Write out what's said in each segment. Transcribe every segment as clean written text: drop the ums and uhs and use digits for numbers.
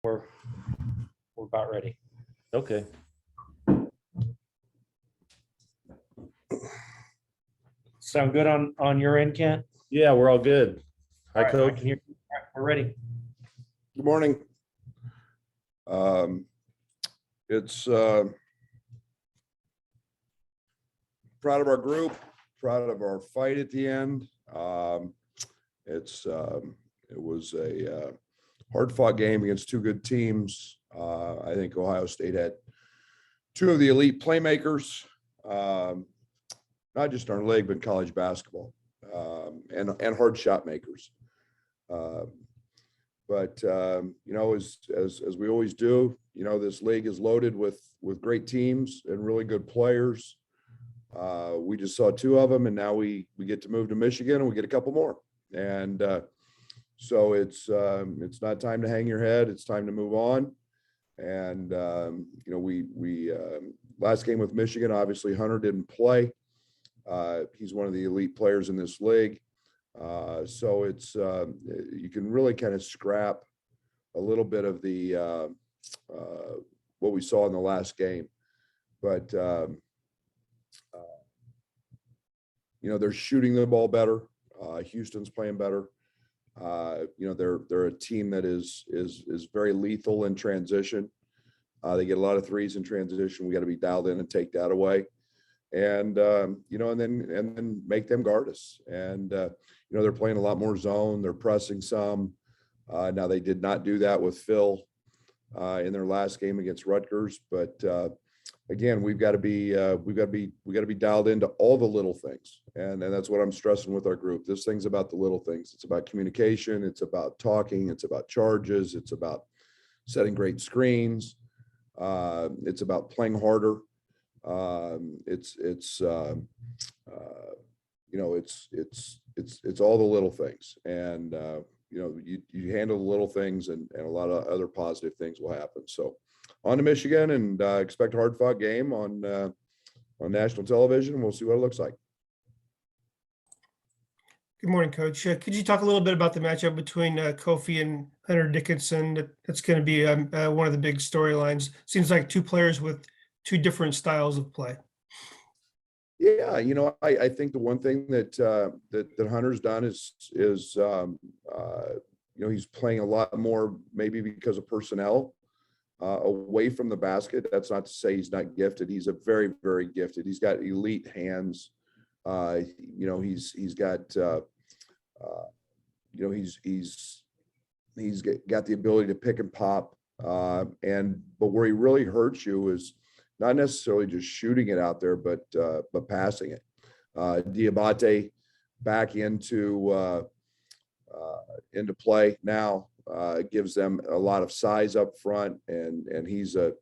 We're about ready. Okay. Sound good on your end, Kent? Yeah, we're all good. Hi, All right, I Coach. can hear you. All right, we're ready. Good morning. It's proud of our group, proud of our fight at the end. It was a hard fought game against two good teams. I think Ohio State had two of the elite playmakers, not just in our league, but in college basketball, and hard shot makers. But as we always do, this league is loaded with great teams and really good players. We just saw two of them, and now we get to move to Michigan, and we get a couple more. And so it's not time to hang your head. It's time to move on. And we last game with Michigan, obviously Hunter didn't play. He's one of the elite players in this league. So it's you can really kind of scrap a little bit of the what we saw in the last game, but they're shooting the ball better. Houston's playing better. They're a team that is very lethal in transition. They get a lot of threes in transition. We got to be dialed in and take that away. And and then make them guard us. And they're playing a lot more zone. They're pressing some. Now they did not do that with Phil in their last game against Rutgers. But again, we got to be dialed into all the little things. And that's what I'm stressing with our group. This thing's about the little things. It's about communication. It's about talking. It's about charges. It's about setting great screens. It's about playing harder. It's all the little things, and you handle the little things, and a lot of other positive things will happen. So on to Michigan, and expect a hard fought game on national television, and we'll see what it looks like. Good morning, Coach. Could you talk a little bit about the matchup between Kofi and Hunter Dickinson? That's going to be one of the big storylines. Seems like two players with two different styles of play. Yeah, I think the one thing that Hunter's done is he's playing a lot more, maybe because of personnel, away from the basket. That's not to say he's not gifted. He's a very, very gifted. He's got elite hands. He's got got the ability to pick and pop. But where he really hurts you is not necessarily just shooting it out there, but passing it. Diabate back into play now gives them a lot of size up front, and he's a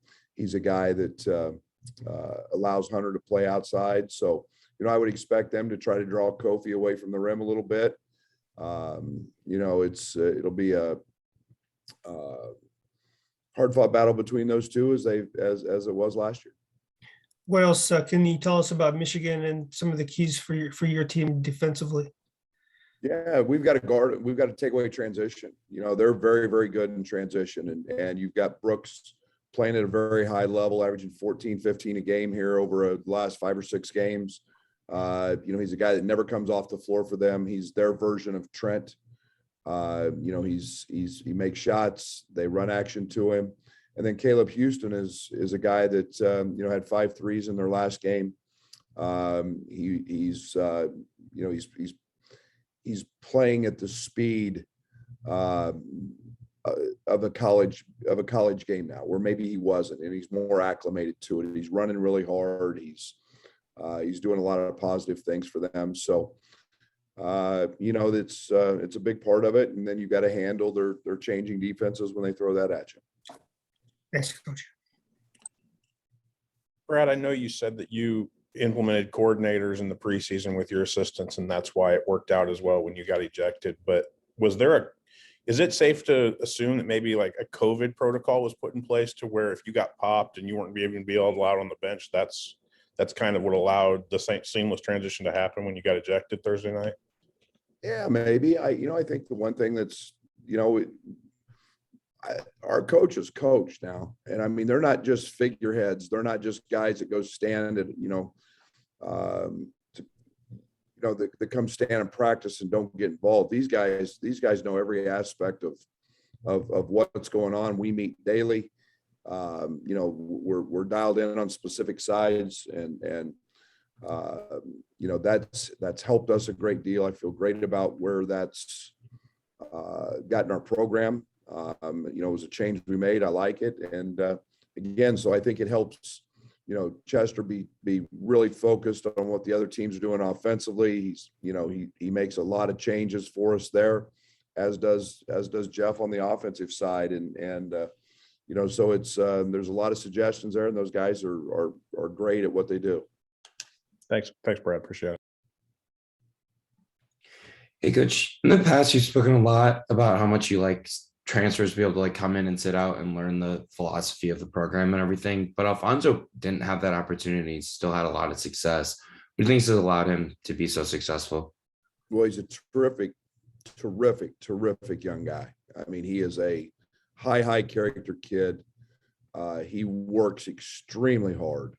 guy that allows Hunter to play outside. So I would expect them to try to draw Kofi away from the rim a little bit. It'll be a hard fought battle between those two as it was last year. What else can you tell us about Michigan and some of the keys for your team defensively? Yeah, we've got to guard. We've got to take away transition. They're very, very good in transition, and you've got Brooks playing at a very high level, averaging 14, 15 a game here over the last 5 or 6 games. He's a guy that never comes off the floor for them. He's their version of Trent. He makes shots. They run action to him. And then Caleb Houston is a guy that had 5 threes in their last game. He's playing at the speed of a college game now, where maybe he wasn't, and he's more acclimated to it. He's running really hard. He's doing a lot of positive things for them. So it's a big part of it. And then you've got to handle their changing defenses when they throw that at you. Thanks, Coach. Brad, I know you said that you implemented coordinators in the preseason with your assistants, and that's why it worked out as well when you got ejected. But is it safe to assume that maybe like a COVID protocol was put in place to where if you got popped and you weren't even be allowed on the bench, that's kind of what allowed the seamless transition to happen when you got ejected Thursday night? Yeah, maybe. I think the one thing that's, Our coaches coach now. And I mean, they're not just figureheads. They're not just guys that go stand and, that come stand and practice and don't get involved. These guys know every aspect of what's going on. We meet daily. We're dialed in on specific sides and that's helped us a great deal. I feel great about where that's gotten our program. It was a change we made. I like it. And again, so I think it helps, Chester be really focused on what the other teams are doing offensively. He's, he makes a lot of changes for us there, as does Jeff on the offensive side. And so it's there's a lot of suggestions there, and those guys are great at what they do. Thanks, Brad. Appreciate it. Hey, Coach, in the past, you've spoken a lot about how much you like transfers to be able to like come in and sit out and learn the philosophy of the program and everything. But Alfonso didn't have that opportunity. He still had a lot of success. What do you think has allowed him to be so successful? Well, he's a terrific young guy. I mean, he is a high character kid. He works extremely hard.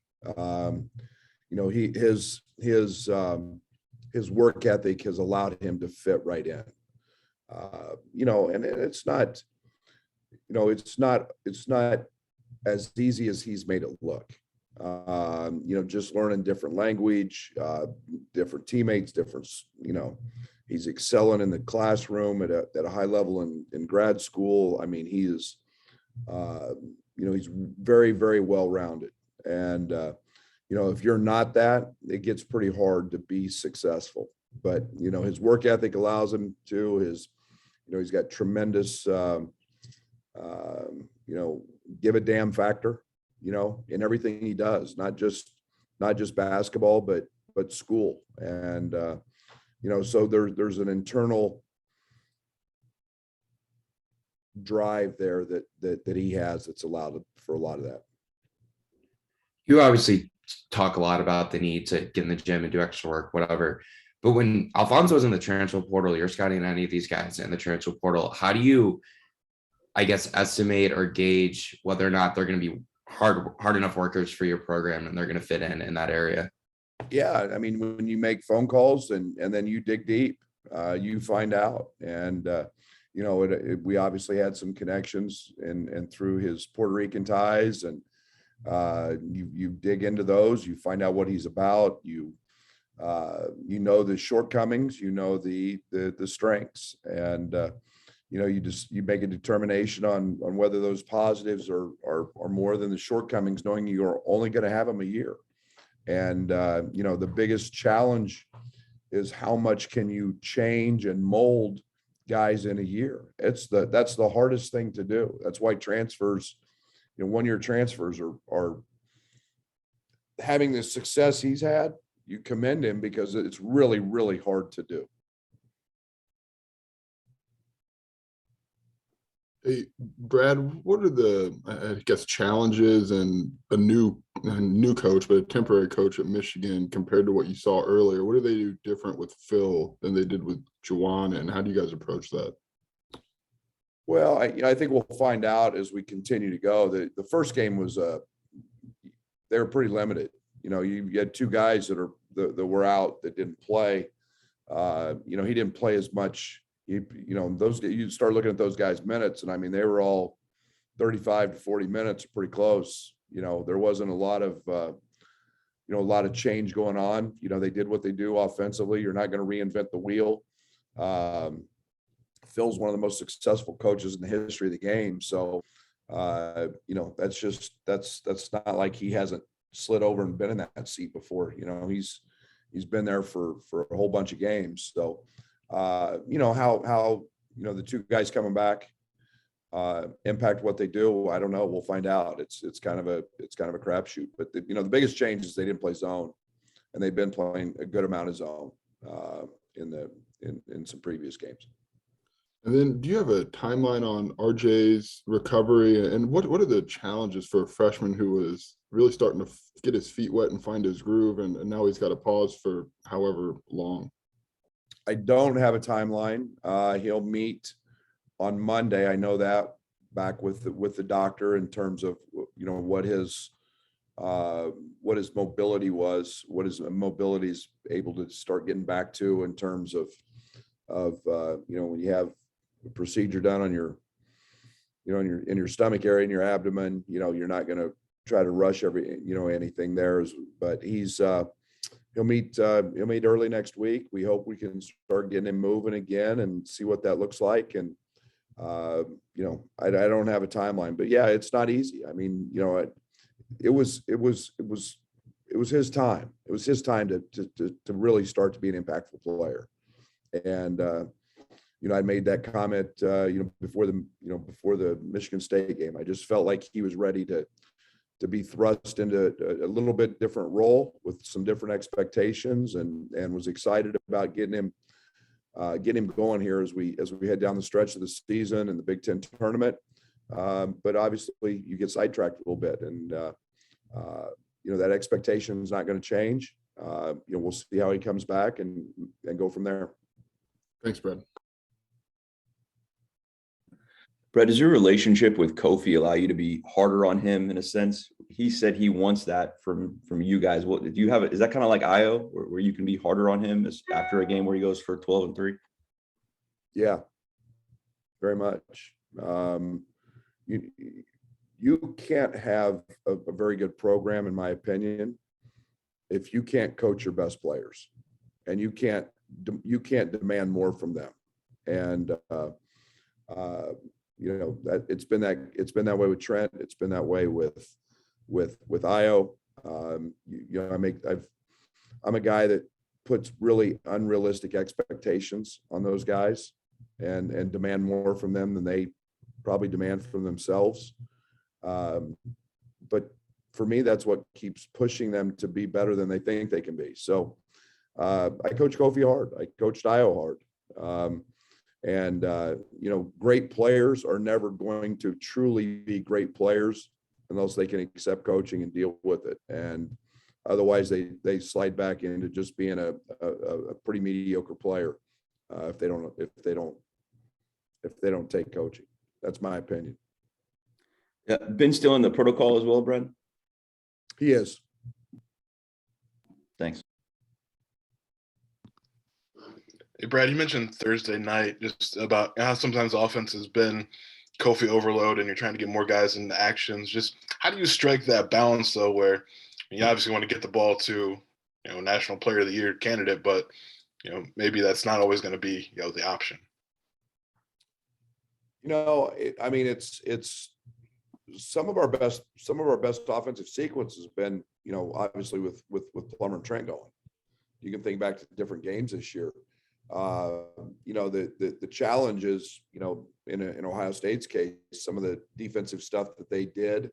His work ethic has allowed him to fit right in. And it's not as easy as he's made it look. Just learning different language, different teammates, he's excelling in the classroom at a high level in grad school. I mean, he is, he's very, very well-rounded. And, if you're not that, it gets pretty hard to be successful. But, his work ethic allows him to. He's got tremendous, give a damn factor, in everything he does, not just basketball, but school. And, so there's an internal drive there that he has that's allowed for a lot of that. You obviously talk a lot about the need to get in the gym and do extra work, whatever. But when Alfonso was in the transfer portal, you're scouting any of these guys in the transfer portal. How do you, I guess, estimate or gauge whether or not they're going to be hard enough workers for your program and they're going to fit in that area? Yeah, I mean, when you make phone calls and then you dig deep, you find out. And we obviously had some connections and through his Puerto Rican ties, and you dig into those, you find out what he's about. You the shortcomings, the strengths, and you make a determination on whether those positives are more than the shortcomings, knowing you're only going to have them a year. And the biggest challenge is how much can you change and mold guys in a year. That's the hardest thing to do. That's why transfers, 1-year transfers are having the success he's had. You commend him because it's really, really hard to do. Hey, Brad, what are the, I guess, challenges and a new coach, but a temporary coach at Michigan compared to what you saw earlier? What do they do different with Phil than they did with Juwan, and how do you guys approach that? Well, I think we'll find out as we continue to go. The first game was they were pretty limited. You had 2 guys that were out that didn't play. He didn't play as much. You start looking at those guys' minutes, and I mean, they were all 35 to 40 minutes, pretty close. There wasn't a lot of change going on. They did what they do offensively. You're not going to reinvent the wheel. Phil's one of the most successful coaches in the history of the game. So, that's not like he hasn't slid over and been in that seat before. He's been there for a whole bunch of games. So, how the 2 guys coming back impact what they do, I don't know. We'll find out. It's kind of a crapshoot. But the biggest change is they didn't play zone, and they've been playing a good amount of zone in some previous games. And then, do you have a timeline on RJ's recovery, and what are the challenges for a freshman who was really starting to get his feet wet and find his groove, and now he's got to pause for however long? I don't have a timeline. He'll meet on Monday. I know that, back with the doctor in terms of, what his mobility was, what his mobility is able to start getting back to in terms of when you have a procedure done on your, in your stomach area, in your abdomen, you're not going to try to rush anything there. But he'll meet early next week. We hope we can start getting him moving again and see what that looks like. And, I don't have a timeline, but yeah, it's not easy. I mean, it was his time. It was his time to really start to be an impactful player. And, I made that comment, before the Michigan State game. I just felt like he was ready to be thrust into a little bit different role with some different expectations, and was excited about getting him going here as we head down the stretch of the season and the Big Ten tournament. But obviously you get sidetracked a little bit, and that expectation is not going to change. We'll see how he comes back and go from there. Thanks, Brad. Brett, does your relationship with Kofi allow you to be harder on him in a sense? He said he wants that from you guys. What do you have? Is that kind of like Io, where you can be harder on him after a game where he goes for 12-3? Yeah, very much. You can't have a very good program, in my opinion, if you can't coach your best players, and you can't demand more from them. And that it's been that way with Trent. It's been that way with Io. I'm a guy that puts really unrealistic expectations on those guys, and demand more from them than they probably demand from themselves. But for me, that's what keeps pushing them to be better than they think they can be. So I coach Kofi hard. I coached Io hard. Great players are never going to truly be great players unless they can accept coaching and deal with it. And otherwise they slide back into just being a pretty mediocre player if they don't take coaching. That's my opinion. Yeah, Ben still in the protocol as well, Brad? He is. Thanks. Hey, Brad, you mentioned Thursday night just about how sometimes the offense has been Kofi overload and you're trying to get more guys into actions. Just how do you strike that balance, though, where you obviously want to get the ball to, National Player of the Year candidate, but, maybe that's not always going to be, the option. It's some of our best offensive sequences have been, obviously with Plummer and Trent going. You can think back to different games this year. The challenge is, in Ohio State's case, some of the defensive stuff that they did,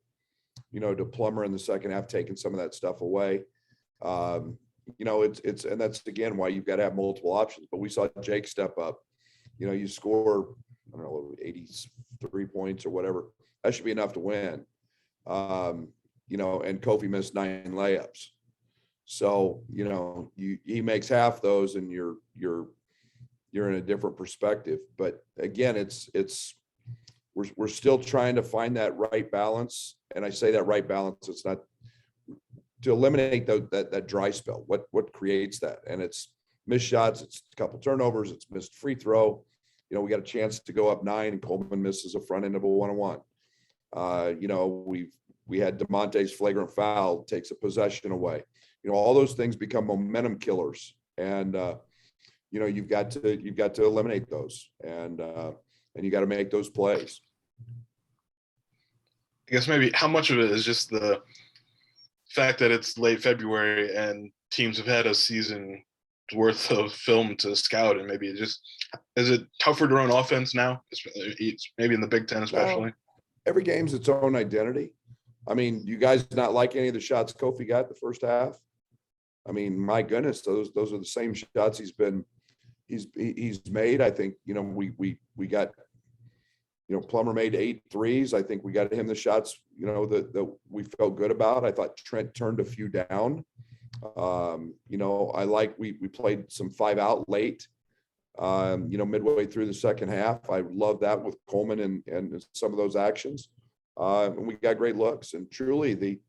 to Plummer in the second half, taking some of that stuff away. And that's again why you've got to have multiple options. But we saw Jake step up. You score, 83 points or whatever. That should be enough to win. And Kofi missed 9 layups. So, he makes half those, and you're in a different perspective. But again, we're still trying to find that right balance. And I say that right balance, it's not to eliminate that dry spell. What creates that? And it's missed shots, it's a couple turnovers, it's missed free throw. We got a chance to go up 9, and Coleman misses a front end of a 1-on-1. We had DeMonte's flagrant foul, takes a possession away. All those things become momentum killers, and you've got to eliminate those, and you got to make those plays. I guess maybe how much of it is just the fact that it's late February and teams have had a season worth of film to scout, and maybe is it tougher to run offense now, maybe in the Big Ten especially? Well, every game's its own identity. You guys not like any of the shots Kofi got the first half? My goodness, those are the same shots he's made. I think, we got, Plummer made 8 threes. I think we got him the shots, that we felt good about. I thought Trent turned a few down. We played some 5 out late. midway through the second half. I love that with Coleman and some of those actions. And we got great looks. And truly, the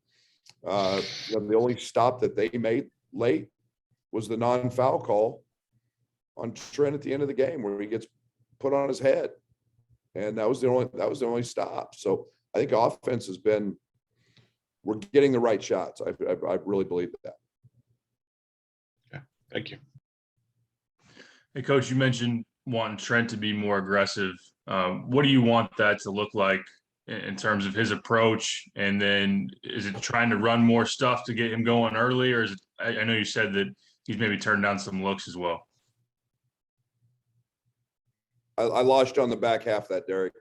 only stop that they made late was the non-foul call on Trent at the end of the game, where he gets put on his head, and that was the only stop. So I think offense has been, we're getting the right shots. I really believe that. Yeah, thank you. Hey, Coach, you mentioned wanting Trent to be more aggressive. What do you want that to look like in terms of his approach? And then is it trying to run more stuff to get him going early, or is it, I know you said that he's maybe turned down some looks as well. I lost you on the back half of that, Derek.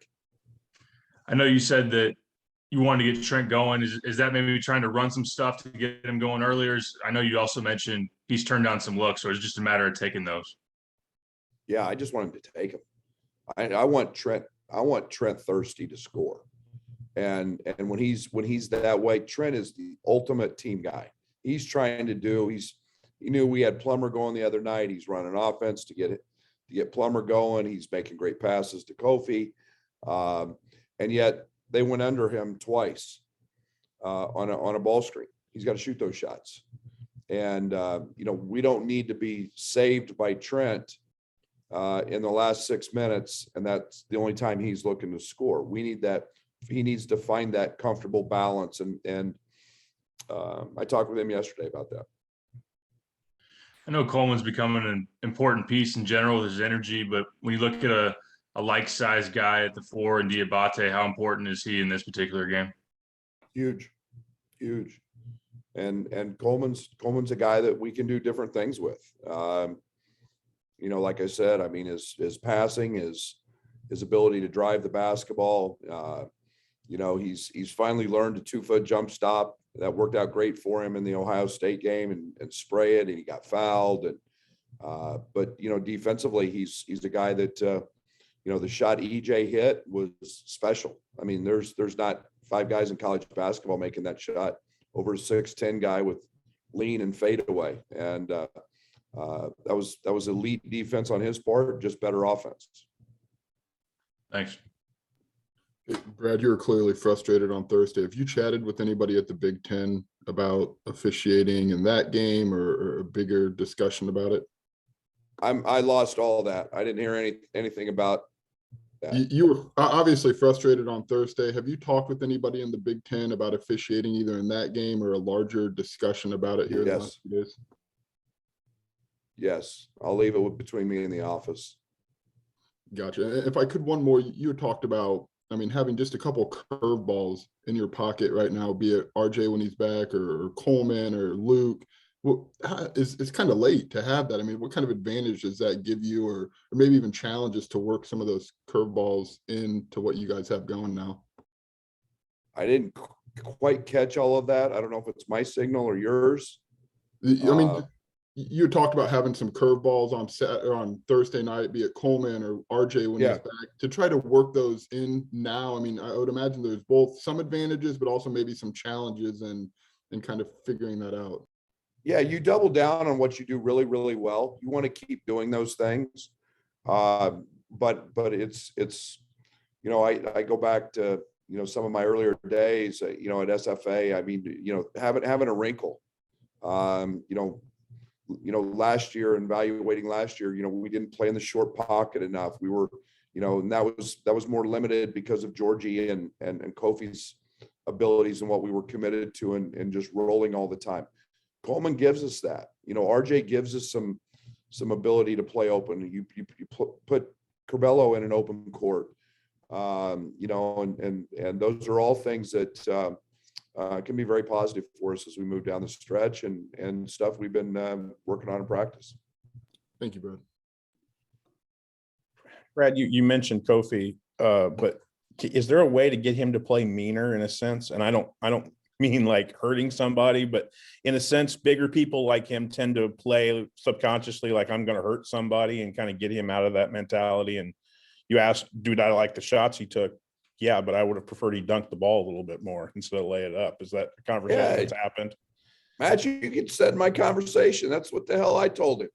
I know you said that you wanted to get Trent going. Is that maybe trying to run some stuff to get him going earlier? I know you also mentioned he's turned down some looks, or it's just a matter of taking those. Yeah, I just want him to take them. I want Trent thirsty to score. And when he's that way, Trent is the ultimate team guy. He's trying to do, he knew we had Plummer going the other night. He's running offense to get Plummer going. He's making great passes to Kofi. And yet they went under him twice on a ball screen. He's got to shoot those shots. And, we don't need to be saved by Trent in the last 6 minutes. And that's the only time he's looking to score. We need that. He needs to find that comfortable balance. And I talked with him yesterday about that. I know Coleman's becoming an important piece in general with his energy, but when you look at a like-sized guy at the 4 and Diabate, how important is he in this particular game? Huge. And Coleman's a guy that we can do different things with. Like I said, I mean, his passing, his ability to drive the basketball. He's finally learned a 2-foot jump stop. That worked out great for him in the Ohio State game and spray it, and he got fouled. And but defensively, he's a guy that the shot EJ hit was special. I mean, there's not 5 guys in college basketball making that shot over a 6'10" guy with lean and fadeaway. And that was elite defense on his part, just better offense. Thanks. Brad, you were clearly frustrated on Thursday. Have you chatted with anybody at the Big Ten about officiating in that game or a bigger discussion about it? I lost all that. I didn't hear anything about that. You were obviously frustrated on Thursday. Have you talked with anybody in the Big Ten about officiating either in that game or a larger discussion about it here? Yes. The last few days? Yes. I'll leave it between me and the office. Gotcha. If I could, one more, you had talked about, having just a couple curveballs in your pocket right now, be it RJ when he's back or Coleman or Luke. Well, it's kind of late to have that. What kind of advantage does that give you, or maybe even challenges to work some of those curveballs into what you guys have going now? I didn't quite catch all of that. I don't know if it's my signal or yours. You talked about having some curveballs on Thursday night, be it Coleman or RJ when he's back, to try to work those in now. I would imagine there's both some advantages, but also maybe some challenges and kind of figuring that out. Yeah, you double down on what you do really, really well. You want to keep doing those things. But it's I go back to, some of my earlier days, at SFA. Having a wrinkle, last year, evaluating last year, we didn't play in the short pocket enough. We were, and that was more limited because of Georgie and Kofi's abilities and what we were committed to and just rolling all the time. Coleman gives us that. RJ gives us some ability to play open. You put Curbelo in an open court, and those are all things that can be very positive for us as we move down the stretch and stuff we've been working on in practice. Thank you, Brad. Brad, you mentioned Kofi, but is there a way to get him to play meaner in a sense? And I don't mean like hurting somebody, but in a sense, bigger people like him tend to play subconsciously like I'm going to hurt somebody and kind of get him out of that mentality. And you asked, dude, I like the shots he took. Yeah, but I would have preferred he dunked the ball a little bit more instead of lay it up. Is that a conversation that's happened? Matt, you can set my conversation. That's what the hell I told him.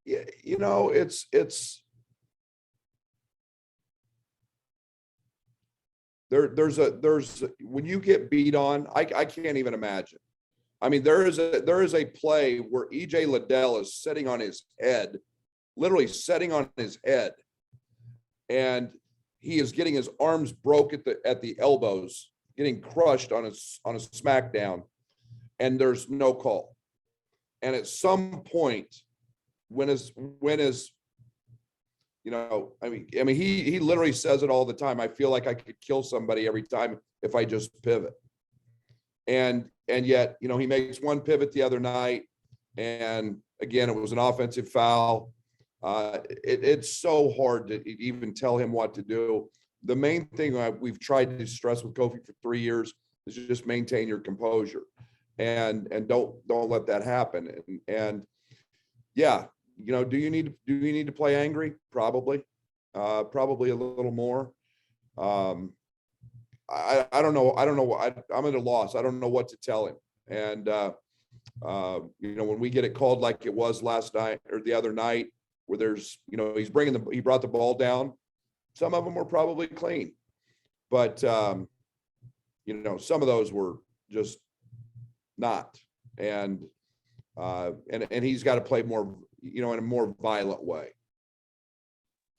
You know, it's there's when you get beat on, I can't even imagine. I mean, there is a play where EJ Liddell is sitting on his head, literally sitting on his head, and he is getting his arms broke at the elbows, getting crushed on a smackdown, and there's no call. And at some point, when is you know, I mean, he literally says it all the time. I feel like I could kill somebody every time if I just pivot. And yet, you know, he makes one pivot the other night, and again, it was an offensive foul. It's so hard to even tell him what to do. The main thing we've tried to stress with Kofi for 3 years is just maintain your composure, and don't let that happen. And yeah, you know, do you need to play angry? Probably a little more. I don't know. I'm at a loss. I don't know what to tell him. And you know, when we get it called like it was last night or the other night, where there's, you know, he brought the ball down. Some of them were probably clean, but you know, some of those were just not. And he's got to play more, you know, in a more violent way.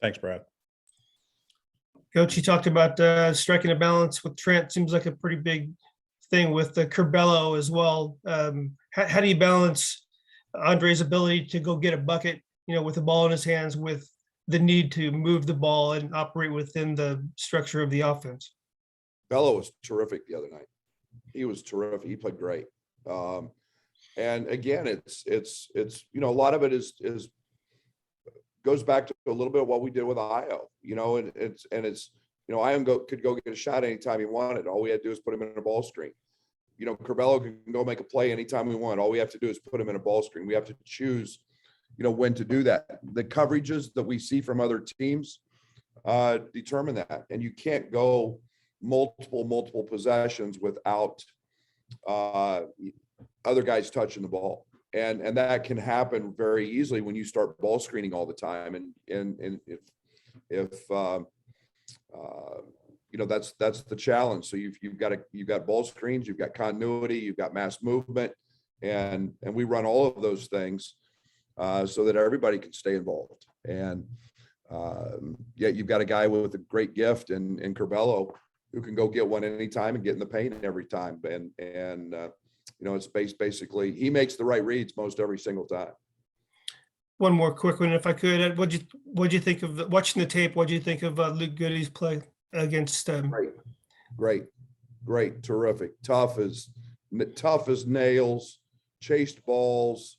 Thanks, Brad. Coach, you talked about striking a balance with Trent. Seems like a pretty big thing with the Curbelo as well. How do you balance Andre's ability to go get a bucket, you know, with the ball in his hands, with the need to move the ball and operate within the structure of the offense? Bello was terrific the other night. He was terrific. He played great. And again, it's you know, a lot of it is goes back to a little bit of what we did with Io, you know, and it's you know, Io could go get a shot anytime he wanted. All we had to do is put him in a ball screen. You know, Curbelo can go make a play anytime we want. All we have to do is put him in a ball screen. We have to choose, you know, when to do that. The coverages that we see from other teams determine that, and you can't go multiple possessions without other guys touching the ball. And that can happen very easily when you start ball screening all the time. And if you know, that's the challenge. So you've got ball screens, you've got continuity, you've got mass movement, and we run all of those things so that everybody can stay involved. And yet you've got a guy with a great gift in Curbelo who can go get one anytime and get in the paint every time. And you know, it's basically he makes the right reads most every single time. One more quick one, if I could. What'd you think of watching the tape? What'd you think of Luke Goody's play against? Great, terrific, tough as nails, chased balls,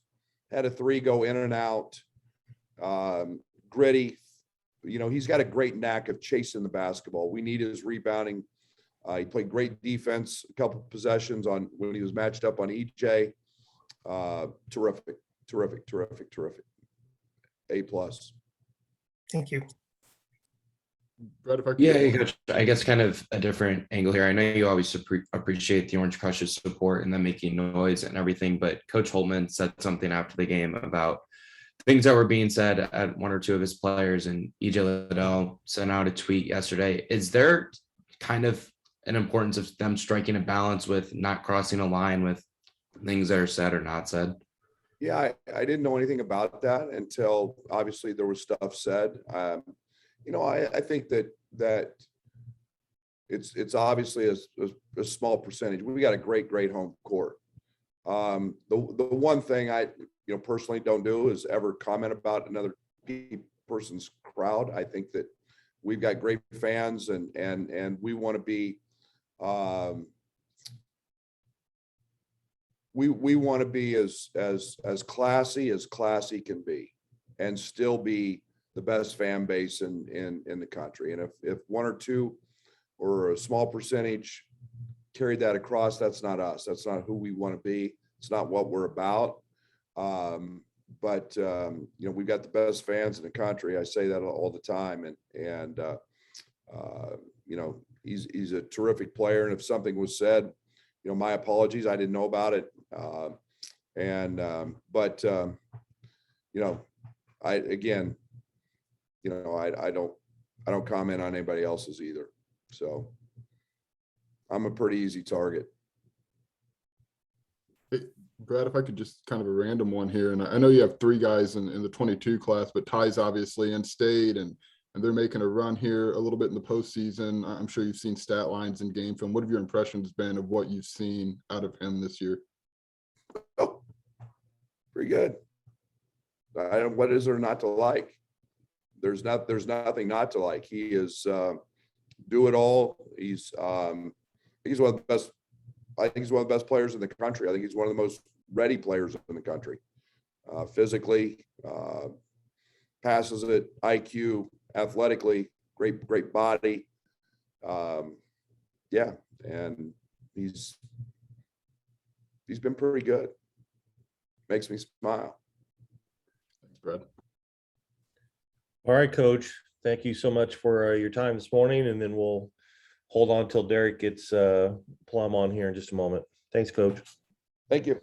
had a 3 go in and out, gritty. You know, he's got a great knack of chasing the basketball. We need his rebounding. He played great defense, a couple possessions on when he was matched up on EJ. Terrific. A+. Thank you. Brad, if I could Yeah, get hey, one. Coach, I guess kind of a different angle here. I know you always appreciate the Orange Crush's support and them making noise and everything, but Coach Holtman said something after the game about things that were being said at one or two of his players, and EJ Liddell sent out a tweet yesterday. Is there kind of an importance of them striking a balance with not crossing a line with things that are said or not said? Yeah, I didn't know anything about that until obviously there was stuff said. You know, I think that it's obviously a small percentage. We got a great home court. The one thing I, you know, personally don't do is ever comment about another person's crowd. I think that we've got great fans, and we want to be we want to be as classy as classy can be, and still be the best fan base in the country. And if one or two or a small percentage carried that across, that's not us. That's not who we want to be. It's not what we're about. But you know, we've got the best fans in the country. I say that all the time. And you know, he's a terrific player. And if something was said, you know, my apologies. I didn't know about it. But you know, again, I don't comment on anybody else's either. So I'm a pretty easy target. Brad, if I could just kind of a random one here, and I know you have 3 guys in the 22 class, but Ty's obviously in state and they're making a run here a little bit in the postseason. I'm sure you've seen stat lines and game film. What have your impressions been of what you've seen out of him this year? Oh, pretty good. What is there not to like? There's nothing not to like. He is do it all. He's one of the best. I think he's one of the best players in the country. I think he's one of the most ready players in the country. Physically, passes it, IQ, athletically, great body. Yeah, and he's been pretty good. Makes me smile. Thanks, Brad. All right, Coach. Thank you so much for your time this morning, and then we'll hold on till Derek gets Plum on here in just a moment. Thanks, Coach. Thank you.